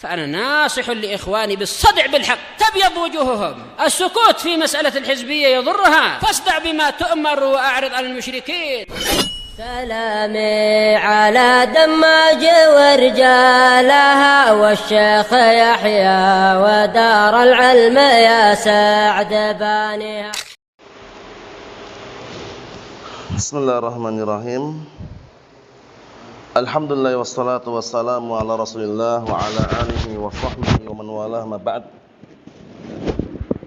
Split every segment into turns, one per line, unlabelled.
فأنا ناصح لإخواني بالصدع بالحق تبيض وجوههم. السكوت في مسألة الحزبية يضرها، فاصدع بما تؤمر وأعرض عن المشركين.
سلامي على دماج ورجالها والشيخ يحيى ودار العلم يا سعد بانيها.
Bismillahirrahmanirrahim. Alhamdulillah wassalatu wassalamu ala Rasulillah wa ala alihi wa sahbihi wa man walah ma ba'd.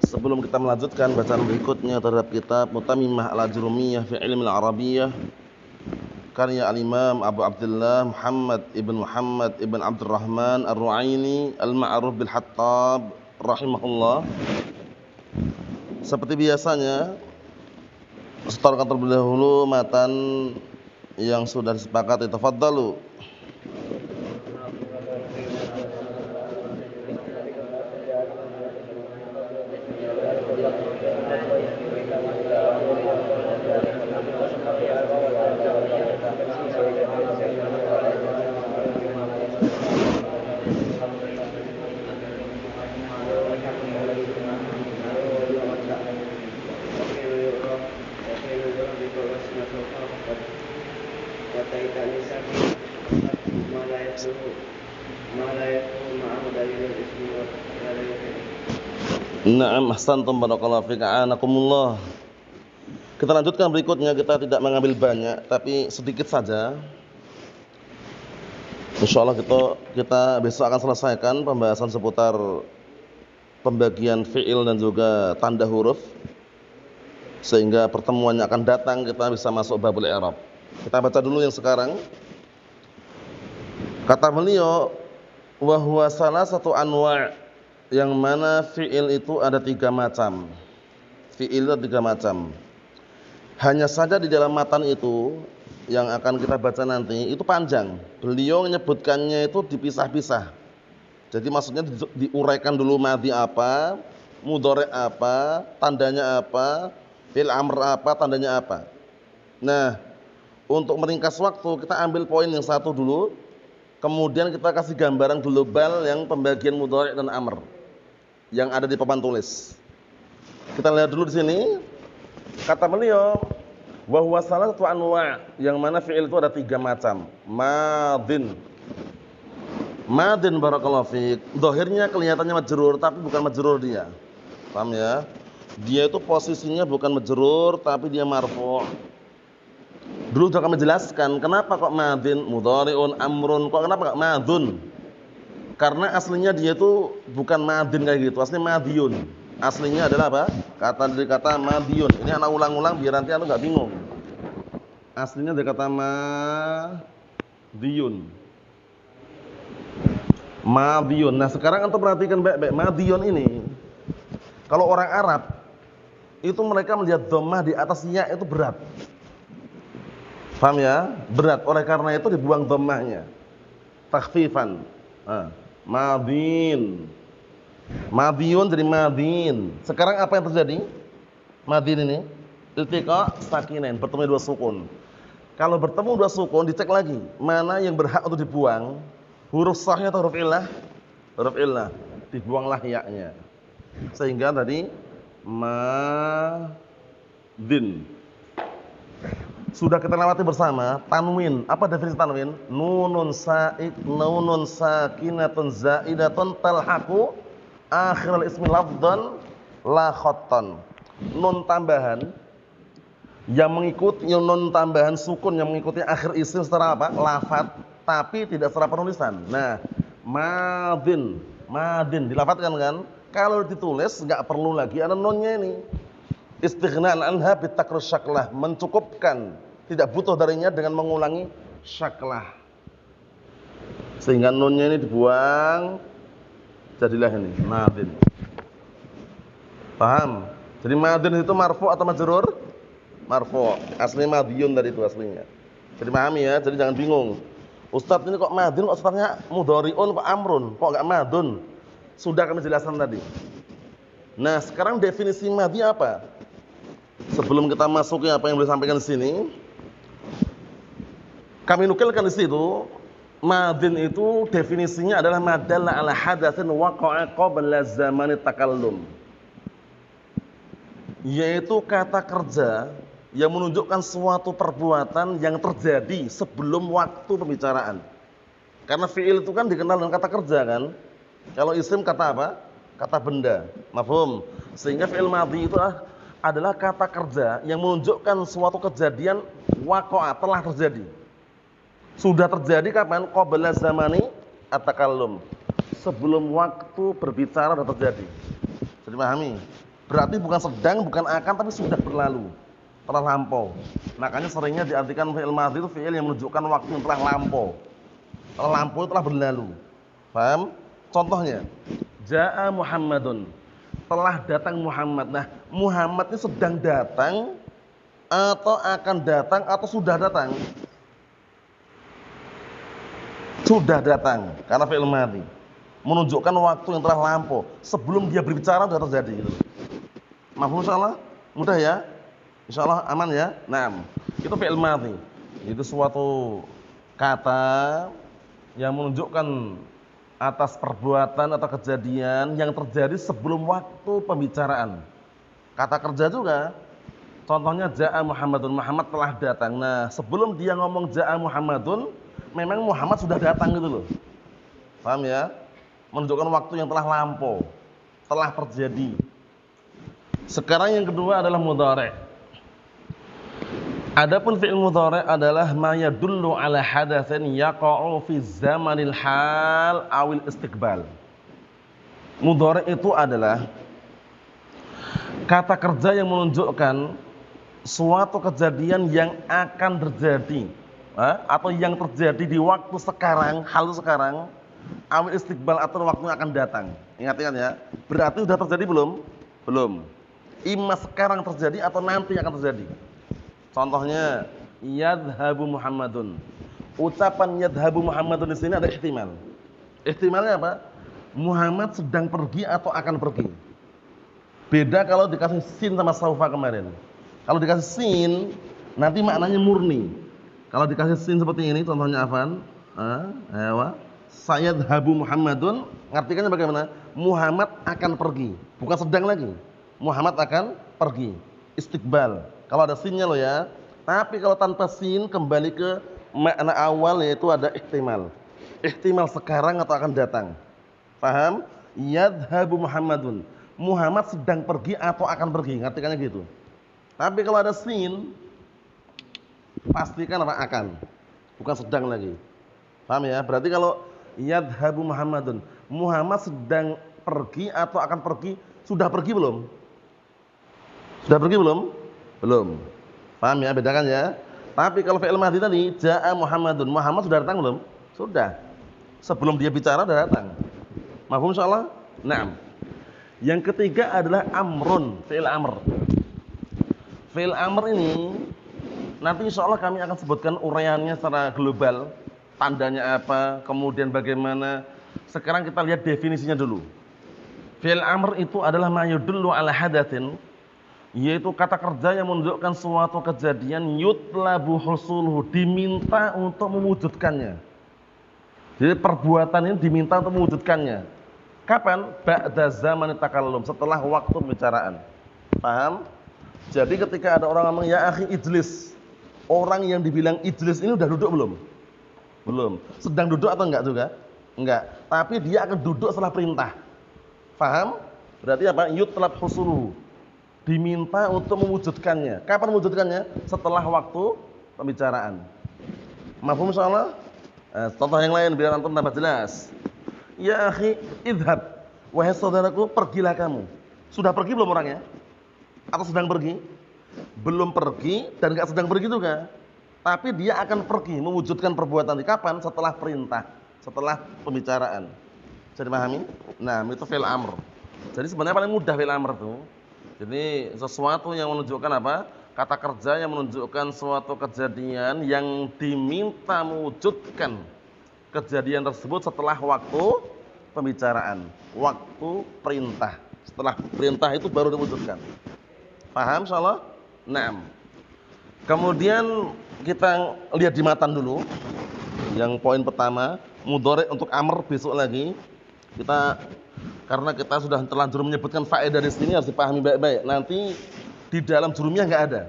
Sebelum kita melanjutkan bacaan berikutnya terhadap kitab Mutamimah al-Ajrumiyah fi Ilmi al-Arabiyyah karya al-Imam Abu Abdullah Muhammad ibn Abdurrahman Ar-Ru'aini al-Ma'ruf bil Hattab rahimahullah. Seperti biasanya, setorkan terlebih dahulu matan yang sudah disepakati. Tafadhalu. Na'am, ahsantum, barakallahu fiik, a'anakumullah. Kita lanjutkan berikutnya, kita tidak mengambil banyak tapi sedikit saja. Insyaallah kita besok akan selesaikan pembahasan seputar pembagian fi'il dan juga tanda huruf, sehingga pertemuan yang akan datang kita bisa masuk babul i'rab. Kita baca dulu yang sekarang. Kata beliau, wa huwa salasatu anwa', yang mana fi'il itu ada 3 macam. Fi'il itu 3 macam. Hanya saja di dalam matan itu yang akan kita baca nanti itu panjang. Beliau menyebutkannya itu dipisah-pisah. Jadi maksudnya diuraikan dulu madhi apa, mudhari' apa, tandanya apa, fi'il amr apa, tandanya apa. Nah, untuk meringkas waktu kita ambil poin yang satu dulu. Kemudian kita kasih gambaran global yang pembagian mudhari' dan amr yang ada di papan tulis. Kita lihat dulu di sini. Kata beliau, wa huwa salasatu anwa', yang mana fi'il itu ada 3 macam. Madin. Madin, barakallahu fiik. Zahirnya kelihatannya majrur tapi bukan majrur dia. Paham ya? Dia itu posisinya bukan majrur tapi dia marfu'. Dulu sudah kami jelaskan kenapa kok madin, mudhari'un, amrun, kok kenapa kok madun? Karena aslinya dia itu bukan madin kayak gitu, aslinya madiyun. Aslinya adalah apa? Dari kata madiyun. Ini anak ulang-ulang biar nanti anda nggak bingung. Aslinya dari kata madiyun. Madiyun. Nah sekarang antum perhatikan baik-baik madiyun ini. Kalau orang Arab itu mereka melihat dhammah di atas ya itu berat. Paham ya? Berat. Oleh karena itu dibuang dhammahnya. Takhfifan. Madin. Madiyun jadi madin. Sekarang apa yang terjadi? Madin ini iltiqa sakinain, bertemu 2 sukun. Kalau bertemu 2 sukun dicek lagi mana yang berhak untuk dibuang, huruf sahnya atau huruf illah? Huruf illah. Dibuanglah ya-nya. Sehingga tadi madin. Sudah kita lewati bersama tanwin. Apa definisi tanwin? Nunun sakinatun zaidatun talhaqu akhiral ismi lafdhan la khattan. Nun tambahan yang mengikuti, nun tambahan sukun yang mengikuti akhir isim secara apa? Lafadz, tapi tidak secara penulisan. Nah, madin dilafatkan kan? Kalau ditulis enggak perlu lagi ada nunnya ini. Istighna'an anha bitakrur syaklah, mencukupkan, tidak butuh darinya dengan mengulangi syaklah. Sehingga nunnya ini dibuang, jadilah ini madin. Paham? Jadi madin itu marfu atau majrur? Marfu. Aslinya madiyun tadi itu aslinya. Jadi pahami ya, jadi jangan bingung. Ustaz ini kok madin, kok ustaznya mudhari'un, kok amrun, kok enggak madun? Sudah kami jelaskan tadi. Nah, sekarang definisi madhi apa? Sebelum kita masuki apa yang boleh sampaikan di sini, kami nukilkan di situ madin itu definisinya adalah madalla ala hadatsin waqa'a qabla zamani takallum. Yaitu kata kerja yang menunjukkan suatu perbuatan yang terjadi sebelum waktu pembicaraan. Karena fi'il itu kan dikenal dengan kata kerja kan. Kalau isim kata apa? Kata benda. Mafhum? Sehingga fi'il madhi itu adalah kata kerja yang menunjukkan suatu kejadian waqa'a, telah terjadi. Sudah terjadi kapan? Qabla zamani at-takallum. Sebelum waktu berbicara sudah terjadi. Bisa dipahami? Berarti bukan sedang, bukan akan, tapi sudah berlalu. Telah lampau. Makanya seringnya diartikan fi'il madhi itu fi'il yang menunjukkan waktu yang telah lampau. Telah lampau, telah berlalu. Paham? Contohnya, Ja'a Muhammadun. Telah datang Muhammad. Nah, Muhammad ini sedang datang atau akan datang atau sudah datang? Sudah datang, karena fi'il madhi menunjukkan waktu yang telah lampau sebelum dia berbicara sudah terjadi gitu. Mafhum insyaallah? Mudah ya? Insyaallah aman ya? Naam. Itu fi'il madhi. Itu suatu kata yang menunjukkan atas perbuatan atau kejadian yang terjadi sebelum waktu pembicaraan. Kata kerja juga. Contohnya Ja'a Muhammadun, Muhammad telah datang. Nah, sebelum dia ngomong Ja'a Muhammadun, memang Muhammad sudah datang gitu loh. Paham ya? Menunjukkan waktu yang telah lampau, telah terjadi. Sekarang yang kedua adalah mudhari'. Adapun fi'il mudhari' adalah ma yadullu ala hadatsin yaqa'u fi zamanil hal awil istiqbal. Mudhari' itu adalah kata kerja yang menunjukkan suatu kejadian yang akan terjadi atau yang terjadi di waktu sekarang, hal sekarang, awil istiqbal atau waktu yang akan datang. Ingat-ingat ya. Berarti sudah terjadi belum? Belum. Imma sekarang terjadi atau nanti akan terjadi. Contohnya yadhhabu Muhammadun. Ucapan yadhhabu Muhammadun di sini ada ihtimal. Ihtimalnya apa? Muhammad sedang pergi atau akan pergi. Beda kalau dikasih sin sama saufa kemarin. Kalau dikasih sin, nanti maknanya murni. Kalau dikasih sin seperti ini, contohnya afan, sayadhhabu Muhammadun, ngartikannya bagaimana? Muhammad akan pergi, bukan sedang lagi. Muhammad akan pergi, istiqbal. Kalau ada sinnya loh ya. Tapi kalau tanpa sin, kembali ke makna awal, yaitu ada ihtimal. Ihtimal sekarang atau akan datang. Paham? Yadhhabu Muhammadun. Muhammad sedang pergi atau akan pergi, ngartikannya gitu. Tapi kalau ada sin, pastikan apa? Akan, bukan sedang lagi. Paham ya? Berarti kalau yadhhabu Muhammadun, Muhammad sedang pergi atau akan pergi, sudah pergi belum? Sudah pergi belum? Belum. Paham ya? Bedakan ya. Tapi kalau fi'il madhi tadi, Ja'a Muhammadun, Muhammad sudah datang belum? Sudah. Sebelum dia bicara sudah datang. Mafhum insyaallah? Naam. Yang ketiga adalah amrun, fi'il amr. Fi'il amr ini nanti insyaallah kami akan sebutkan uraiannya secara global, tandanya apa, kemudian bagaimana. Sekarang kita lihat definisinya dulu. Fi'il amr itu adalah ma yadullu ala hadatsin, yaitu kata kerja yang menunjukkan suatu kejadian yutlabu husuluhu, diminta untuk mewujudkannya. Jadi perbuatan ini diminta untuk mewujudkannya. Kapan? Ba'da zaman takallum, setelah waktu pembicaraan. Paham? Jadi ketika ada orang ngomong ya akhi ijlis, orang yang dibilang ijlis ini udah duduk belum? Belum. Sedang duduk atau enggak juga? Enggak. Tapi dia akan duduk setelah perintah. Paham? Berarti apa? Yutlab husuluhu, diminta untuk mewujudkannya. Kapan mewujudkannya? Setelah waktu pembicaraan. Mafhum insyaallah? Contoh yang lain biar antum tambah jelas. Ya akhi, idhab. Wahai saudaraku, pergilah kamu. Sudah pergi belum orangnya? Atau sedang pergi? Belum pergi dan enggak sedang pergi juga. Tapi dia akan pergi mewujudkan perbuatan ini. Kapan? Setelah perintah, setelah pembicaraan. Bisa dipahami? Nah, itu fi'il amr. Jadi sebenarnya paling mudah fi'il amr itu. Jadi sesuatu yang menunjukkan apa? Kata kerja yang menunjukkan suatu kejadian yang diminta mewujudkan kejadian tersebut setelah waktu pembicaraan, waktu perintah. Setelah perintah itu baru diwujudkan. Paham insyaallah? Naam. Kemudian kita lihat di matan dulu. Yang poin pertama, mudhari untuk amr besok lagi. Karena kita sudah terlanjur menyebutkan faedah di sini harus dipahami baik-baik. Nanti di dalam jurumiyah enggak ada.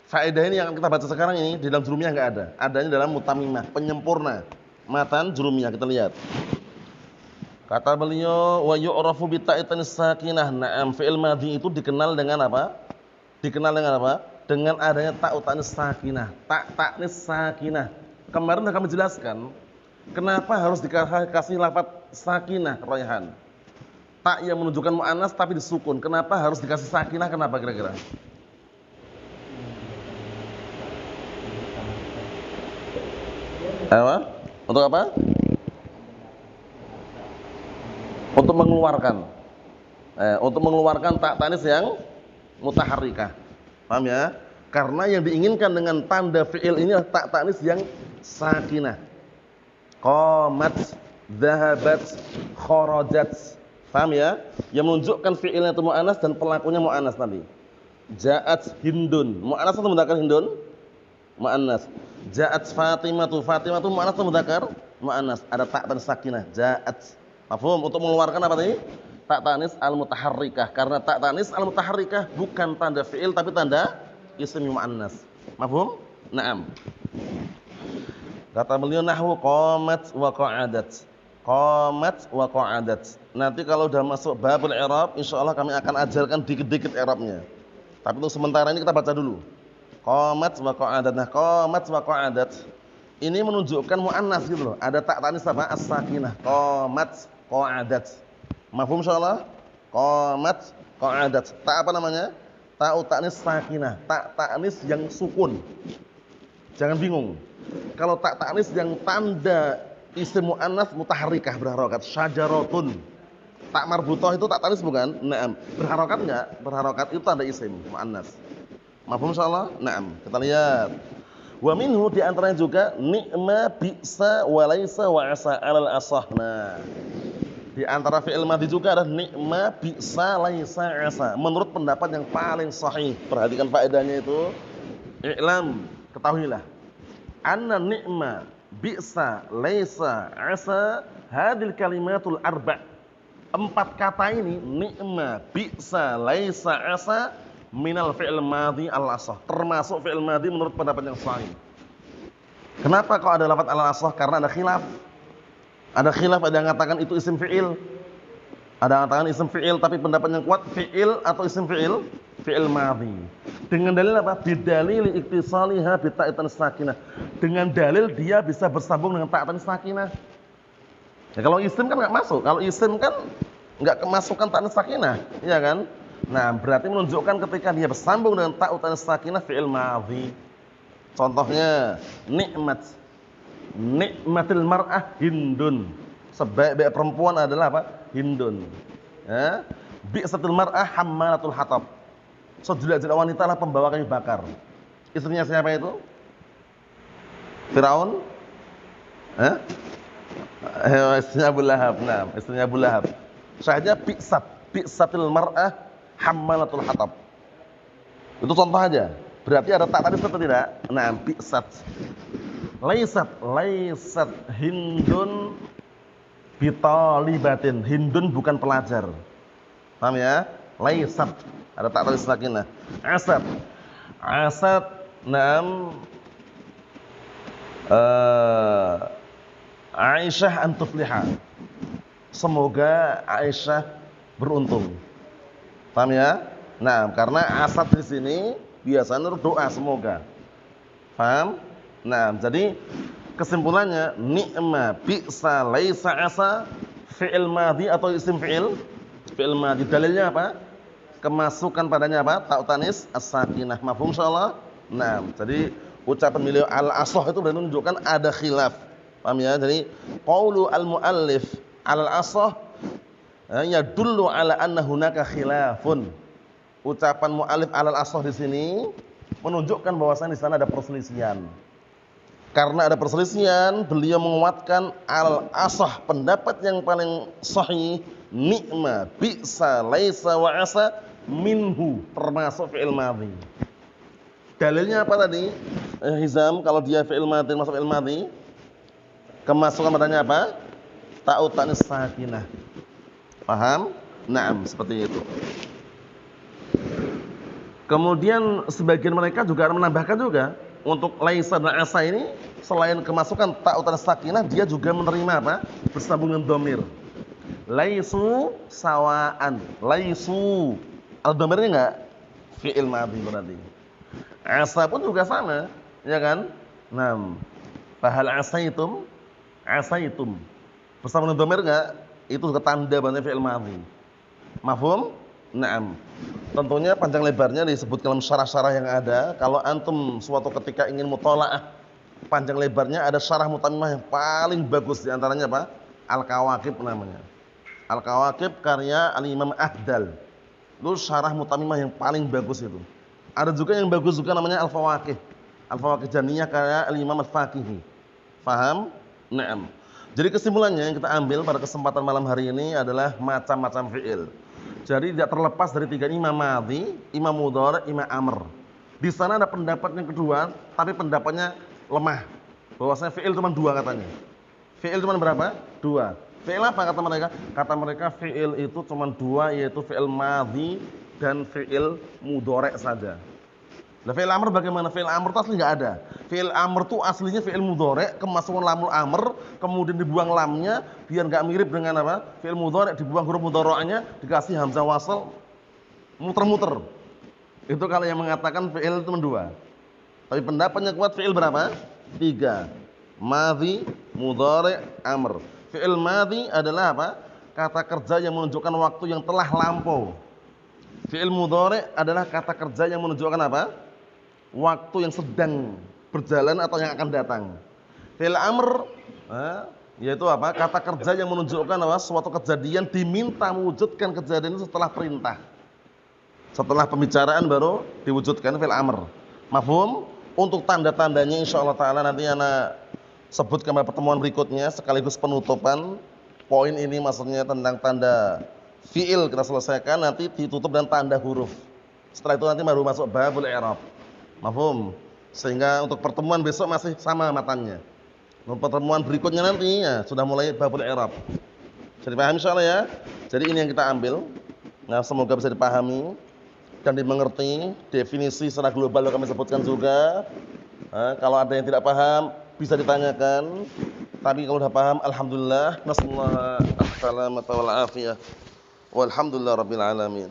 Faedah ini yang kita baca sekarang ini di dalam jurumiyah enggak ada. Adanya dalam mutammimah, penyempurna matan jurumiyah. Kita lihat. Kata beliau wa yu'rafu bi ta'itan sakinah. Na'am, fi'il madhi itu dikenal dengan apa? Dikenal dengan apa? Dengan adanya ta'u ta'nis sakinah. Ta'nis sakinah. Kemarin sudah kami jelaskan kenapa harus dikasih lafaz sakinah, Raihan. Tak yang menunjukkan mu'annas tapi disukun. Kenapa harus dikasih sakinah? Kenapa kira-kira? Apa? Untuk apa? Untuk mengeluarkan. Untuk mengeluarkan tak tanis yang mutaharrikah. Paham ya? Karena yang diinginkan dengan tanda fi'il ini adalah tak tanis yang sakinah. Qamat, dhahabat, kharajat. Paham ya? Yang menunjukkan fi'ilnya itu mu'annas dan pelakunya mu'annas tadi. Ja'at Hindun. Mu'annas atau mudzakkar Hindun? Mu'annas. Ja'at Fatimah tu mu'annas atau mudzakkar? Mu'annas. Ada tak tanis sakinah. Ja'at. Mafhum? Untuk mengeluarkan apa tadi? Tak tanis al-mutaharrikah. Karena tak tanis al-mutaharrikah bukan tanda fi'il tapi tanda isim mu'annas. Mafhum? Naam. Kata beliau nahwu qamat wa qa'adat. Qamat wa qa'adat. Nanti kalau sudah masuk babul i'rab, insyaallah kami akan ajarkan dikit-dikit i'rabnya. Tapi untuk sementara ini kita baca dulu. Qamat wa qa'adat. Nah, qamat wa qa'adat ini menunjukkan mu'annas gitu loh. Ada tak tanis apa? As-sakinah. Qamat qa'adat. Mafhum insyaallah? Qamat qa'adat. Tak apa namanya? Ta'u ta'nis sakinah. Tak ta'nis yang sukun. Jangan bingung. Kalau tak ta'nis yang tanda isim mu'annas mutaharrikah berharokat. Syajaratun. Tak marbutah itu tak ta'nis bukan? Naam. Berharokat enggak? Berharokat itu tanda isim mu'annas. Mafhum insyaallah? Naam. Kita lihat. Wa minhu di antaranya juga ni'ma bi'sa wa laisa wa asa 'alal asah. Nah, di antara fi'il madhi juga ada ni'ma bi'sa laisa asa. Menurut pendapat yang paling sahih. Perhatikan faedahnya itu. I'lam, ketahuilah. Anna ni'ma bi'sa laisa asa hadil kalimatul arba'. 4 kata ini ni'ma bi'sa laisa asa minal fi'il madhi al-asah. Termasuk fi'il madhi menurut pendapat yang sahih. Kenapa kok ada lafaz al-asah? Karena ada khilaf. Ada khilaf, ada yang mengatakan itu isim fi'il. Ada yang mengatakan isim fi'il, tapi pendapat yang kuat fi'il atau isim fi'il? Fi'il madhi. Dengan dalil apa? Bidalil iktisaliha bi ta'itan sakinah. Dengan dalil dia bisa bersambung dengan ta'atan sakinah. Ya, kalau isim kan enggak masuk. Kalau isim kan enggak kemasukan ta'atan sakinah, iya kan? Nah, berarti menunjukkan ketika dia bersambung dengan ta'atan sakinah fi'il madhi. Contohnya nikmat. Nikmatil mar'ah Hindun. Sebaik-baik perempuan adalah apa? Hindun. Ya. Bi'satil mar'ah hammalatul hatab. Sejelek-jelek wanita adalah pembawa kayu bakar. Istrinya siapa itu? Firaun? Istrinya Abu Lahab. Nah, istrinya Abu Lahab. Syahidnya bi'satil mar'ah hammalatul hatab. Itu contoh aja. Berarti ada tak tadi atau tidak? Nah, bi'sat. Laisat Hindun bitalibatin. Hindun bukan pelajar. Paham ya? Laisat. Ada tak tadi sakinah. Asad. Naam. Aisyah an tufliha. Semoga Aisyah beruntung. Paham ya? Nah, karena asad di sini biasanya doa semoga. Paham? Nah, jadi kesimpulannya ni'ma bi'sa laisa asa fi'il madhi atau isim fi'il? Fi'il madhi. Dalilnya apa? Kemasukan padanya apa? Ta'u tanis as-sakinah. Mafhum insyaallah? Nah, jadi ucapan beliau al-asah itu menunjukkan ada khilaf. Paham ya? Jadi qaulu al-muallif al-asah yadullu ala anna hunaka khilafun. Ucapan muallif al-asah di sini menunjukkan bahwasanya di sana ada perselisihan. Karena ada perselisihan, beliau menguatkan al-asah, pendapat yang paling sahih, ni'ma bi'sa laisa wa asa minhu, termasuk fi'il madhi. Dalilnya apa tadi? Hizam, kalau dia fi'il madhi masuk fi'il madhi, Kemasukan padanya apa? Ta'u ta'nis sakinah. Paham? Naam, seperti itu. Kemudian sebagian mereka juga menambahkan juga untuk laisa dan asa ini selain kemasukan ta'u ta'nis sakinah dia juga menerima apa? Bersambung dengan dhamir. Laisu sawaan. Laisu. Al-dhamirnya enggak? Fi'il madhi berarti. Asa pun juga sama, ya kan? Naam. Fahal asaitum? Asaitum. Bersama dengan dhamir enggak? Itu juga tanda bahwa fi'il madhi. Mafhum? Naam. Tentunya panjang lebarnya disebut dalam syarah-syarah yang ada. Kalau antum suatu ketika ingin muthala'ah, panjang lebarnya ada syarah mutammimah yang paling bagus di antaranya apa? Al-Kawakib namanya. Al-Kawakib karya Al-Imam Ahdal. Itu syarah mutammimah yang paling bagus itu. Ada juga yang bagus juga namanya Al-Fawaqih. Al-Fawaqih Janiyah karya Al-Imam Al-Faqihi. Paham? Naam. Jadi kesimpulannya yang kita ambil pada kesempatan malam hari ini adalah macam-macam fi'il. Jadi tidak terlepas dari tiga imam madhi, imam mudhari', imam amr. Di sana ada pendapat yang kedua, tapi pendapatnya lemah. Bahwasanya fi'il cuma dua katanya. Fi'il cuma berapa? Dua. Fi'il apa kata mereka? Kata mereka fi'il itu cuma dua, yaitu fi'il madhi dan fi'il mudhari' saja. Nah, fi'il amr bagaimana? Fi'il amr itu asli enggak ada. Fi'il amr itu aslinya fi'il mudhari', kemasukan lamul amr, kemudian dibuang lamnya biar enggak mirip dengan apa? Fi'il mudhari', dibuang huruf mudhari'nya, dikasih hamzah wasal, muter-muter. Itu kalau yang mengatakan fi'il itu dua. Tapi pendapatnya kuat fi'il berapa? Tiga. Madhi, mudhari', amr. Fi'il madhi adalah apa? Kata kerja yang menunjukkan waktu yang telah lampau. Fi'il mudhari' adalah kata kerja yang menunjukkan apa? Waktu yang sedang berjalan atau yang akan datang. Fi'il amr yaitu apa? Kata kerja yang menunjukkan apa? Suatu kejadian diminta mewujudkan kejadian itu setelah perintah. Setelah pembicaraan baru diwujudkan fi'il amr. Mafhum? Untuk tanda-tandanya insyaallah taala nanti ana sebutkan pada pertemuan berikutnya sekaligus penutupan poin ini, maksudnya tentang tanda fi'il kita selesaikan, nanti ditutup dengan tanda huruf. Setelah itu nanti baru masuk babul i'rab. Mafhum? Sehingga untuk pertemuan besok masih sama matanya. Untuk pertemuan berikutnya nanti ya sudah mulai babul i'rab. Jadi paham insyaallah ya. Jadi ini yang kita ambil. Nah, semoga bisa dipahami dan dimengerti. Definisi secara global kami sebutkan juga. Kalau ada yang tidak paham bisa ditanyakan. Tapi kalau sudah paham alhamdulillah. Nasallahu alaihi wasallam wal afiyah. Walhamdulillah rabbil alamin.